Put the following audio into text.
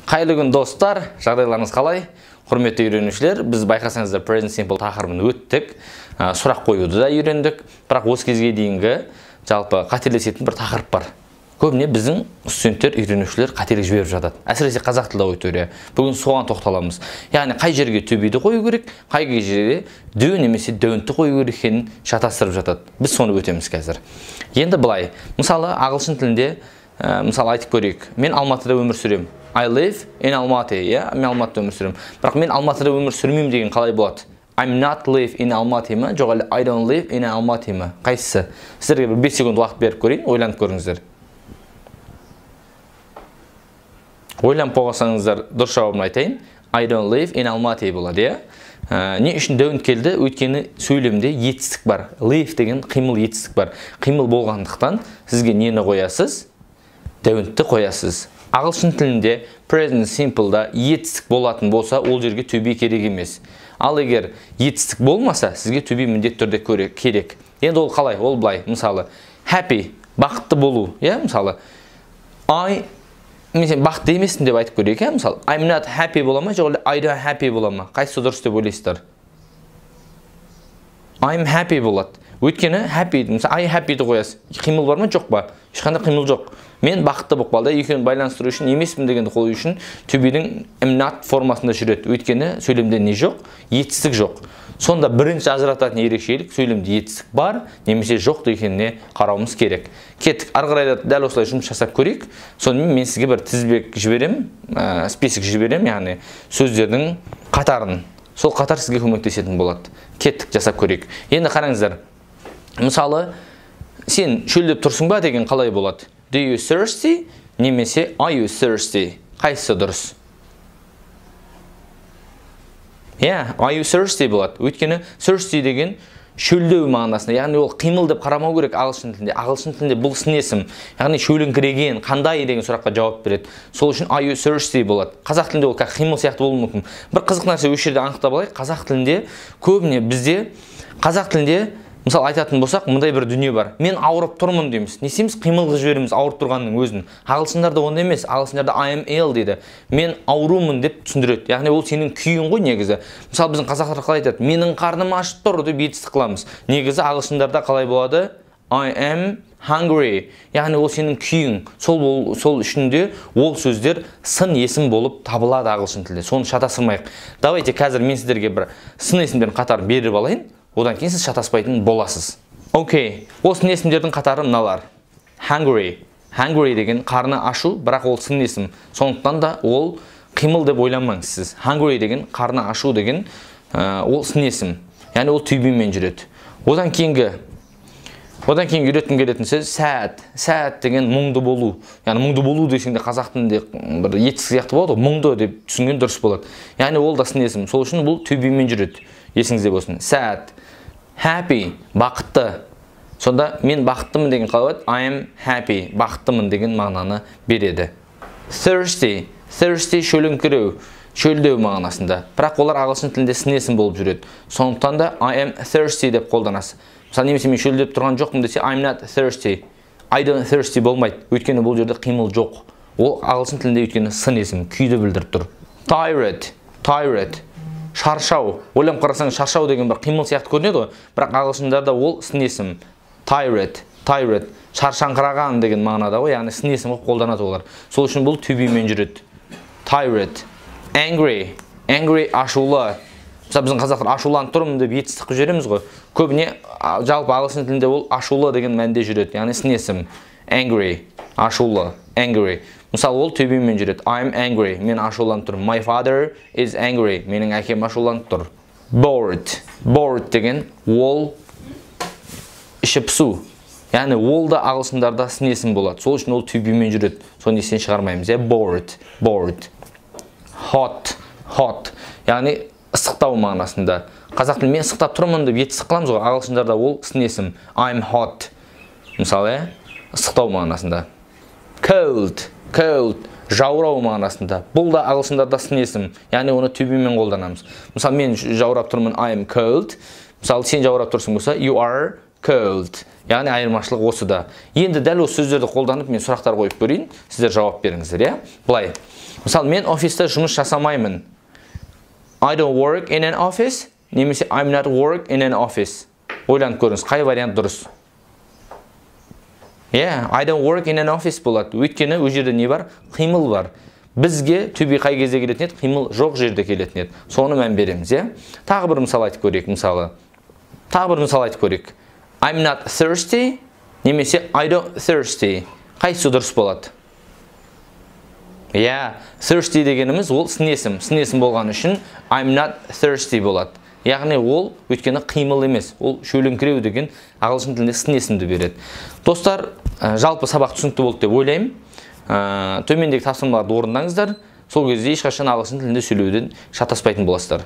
Қайырлы күн достар, жағдайларыңыз қалай? Құрметті үйренушілер, біз байқасаңыздар Present Simple тақырыбын өттік, сұрақ қоюды да үйрендік, бірақ осы кезге дейінгі жалпы қателесетін бір тақырып бар. Көбіне біздің студенттер, үйренушілер қателік жіберіп жатады. Әсіресе қазақ тілді аудитория. Бүгін соған тоқталамыз. Яғни қай жерге to be-ді қою керек, қай жерге do немесе don't-ті қою керек екенін шатастырып жатады. Біз соны өтеміз қазір. Енді былай, мысалы ағылшын тілінде мысалы айтып көрейік. Мен Алматыда өмір сүремін. I live in Almaty, мен Алматыда өмір сүремін. Бірақ мен Алматыда өмір сүрмеймін деген қалай болады? I'm not live in Almaty ма, жоқ әлде I don't live in Almaty ма? Қайсысы? Сіздерге бір 5 секунд уақыт беріп көрейін, ойланып көріңіздер. Ойланып болғансаңыздар, дұрыс жауабын айтайын. I don't live in Almaty болады, Не үшін don't келді? Өйткені сөйлемде етістік бар. Live деген қимыл етістік бар. Қимыл болғандықтан сізге нені қоясыз? Don't-ті қоясыз. Ағылшын тілінде present simple-да етістік болатын болса, ол жерге to be керек емес. Ал егер етістік болмаса, сізге to be міндетті түрде керек. Енді ол қалай? Ол былай, мысалы, happy, бақытты болу, мысалы, мен бақытты емеспін деп айтып көрейік, мысалы, I'm not happy бола ма, жоқ I don't happy бола ма? Қайсысы дұрыс деп ойлайсыздар? I'm happy болады. Өйткені happy, мысалы, I happy-ді қоясыз. Қимыл бар ма, жоқ па? Ешқандай қимыл жоқ. Мен бақытты болып қалды, екеуін байланыстыру үшін емеспін дегенді қою үшін to be-дің am not формасында жүреді. Өйткені сөйлемде не жоқ? Етістік жоқ. Сонда бірінші ажырататын ерекшелік сөйлемде етістік бар, немесе жоқ екеніне қарауымыз керек. Кеттік, ары қарай дәл осылай жұмыс жасап көрейік. Сонымен мен сізге бір тізбек жіберем, список жіберем, яғни сөздердің қатарын. Сол қатар сізге көмектесетін болады. Кеттік, жасап көрейік. Енді қараңыздар. Мысалы, сен шөлдеп тұрсың ба деген қалай болады? Do you thirsty? Немесе are you thirsty? Қайсысы дұрыс? Are you thirsty болады. Өйткені thirsty деген шөлдеу мағынасында. Яғни ол қимыл деп қарамау керек ағылшын тілінде. Ағылшын тілінде бұл сын есім. Яғни шөліңкіреген, қандай деген сұраққа жауап береді. Сол үшін are you thirsty болады. Қазақ тілінде ол қимыл сияқты болуы мүмкін. Бір қызық нәрсе осы жерде анықтап алайық. Қазақ тілінде көбіне бізде қазақ тілінде мысалы айтатын болсақ, мындай бір дүние бар. Мен ауырып тұрмын дейміз. Не істейміз? Қимылға жібереміз ауырып тұрғанның өзін. Ағылшындарда ондай емес. Ағылшындарда I am ill дейді. Мен аурумын деп түсіндіреді. Яғни ол сенің күйің ғой негізі. Мысалы біздің қазақтар қалай айтады? Менің қарным ашып тұр деп етістік қыламыз. Негізі ағылшындарда қалай болады? I am hungry. Яғни ол сенің күйің. Сол үшінде ол сөздер сын есім болып табылады ағылшын тілде. Соны шатастырмайық. Давайте қазір мен сіздерге бір сын есімдердің қатарын беріп алайын. Одан кейін сіз шатаспайтын боласыз. Окей, осы есімдердің қатары мыналар. Hungry. Hungry деген қарны ашу, бірақ ол сын есім. Сондықтан да ол қимыл деп ойламаңыз сіз. Hungry деген қарны ашу деген ол сын есім. Яғни ол to be-мен жүреді. Одан кейінгі үйреткім келетін сөз sad. Sad деген мұңды болу. Яғни мұңды болу десеңде қазақ тілінде бір етістік сияқты болады, мұңды деп түсінген дұрыс болады. Яғни ол да сын есім. Сол үшін бұл to be-мен жүреді. Есіңізде болсын. Sad. Happy, бақытты. Сонда мен бақыттымын деген қалай болады? I am happy, бақыттымын деген мағынаны береді. Thirsty, шөліңкіреу, шөлдеу мағынасында. Бірақ олар ағылшын тілінде сын есім болып жүреді. Сондықтан да I am thirsty деп қолданасыз. Мысалы немесе мен шөлдеп тұрған жоқпын десе I'm not thirsty. I don't thirsty болмайды. Өйткені бұл жерде қимыл жоқ. Ол ағылшын тілінде өйткені сын есім, күйді білдіріп тұр. Tired. Шаршау. Ойланып қарасаң, шаршау деген бір қимыл сияқты көрінеді ғой. Бірақ ағылшындарда ол сын есім. Tired. Шаршаңқыраған деген мағынада ғой, яғни сын есім қылып қолданады олар. Сол үшін бұл to be-мен жүреді. Tired. Angry ашулы. Мысалы біздің қазақтар ашуланып тұрмын деп етістік қылып жібереміз ғой. Көбіне жалпы ағылшын тілінде ол ашулы деген мәнде жүреді. Яғни сын есім. Angry. Ашулы. Angry. Мысалы ол to be-мен жүреді. I'm angry. Мен ашуланып тұрмын. My father is angry. Менің әкем ашуланып тұр. Bored деген ол іші пысу. Яғни ол да ағылшындарда сын есім болады. Сол үшін ол to be-мен жүреді. Соны естен шығармаймыз. Bored. Hot. Яғни ыстықтау мағынасында. Қазақ тілінде мен ыстықтап тұрмын деп етістік қыламыз ғой. Ағылшындарда ол сын есім. I'm hot. Мысалы, ыстықтау мағынасында. Cold, жаурау мағынасында. Бұл да ағылшындарда сын есім. Яғни оны to be-мен қолданамыз. Мысалы мен жаурап тұрмын, I am cold. Мысалы сен жаурап тұрсың болса, you are cold. Яғни айырмашылық осыда. Енді дәл осы сөздерді қолданып мен сұрақтар қойып көрейін, сіздер жауап беріңіздер, иә? Былай. Мысалы, мен офиста жұмыс жасамаймын. I don't work in an office, немесе I'm not work in an office. Ойланып көріңіз, қай вариант дұрыс? I don't work in an office болады. Өйткені ол жерде не бар? Қимыл бар. Бізге төбе қай кезде келетін еді? Қимыл жоқ жерде келетін еді. Соны мән береміз, иә? Тағы бір мысал айтып көрейік, мысалы. I'm not thirsty, немесе I don't thirsty. Қайсысы дұрыс болады? Thirsty дегеніміз ол сын есім. Сын есім болған үшін I'm not thirsty болады. Яғни ол өйткені қимыл емес, ол шөліңкіреу деген ағылшын тілінде сын есімді береді. Достар, жалпы сабақ түсінікті болды деп ойлаймын. Төмендегі тапсырмаларды орындаңыздар. Сол кезде ешқашан ағылшын тілінде сөйлеуден шатаспайтын боласыздар.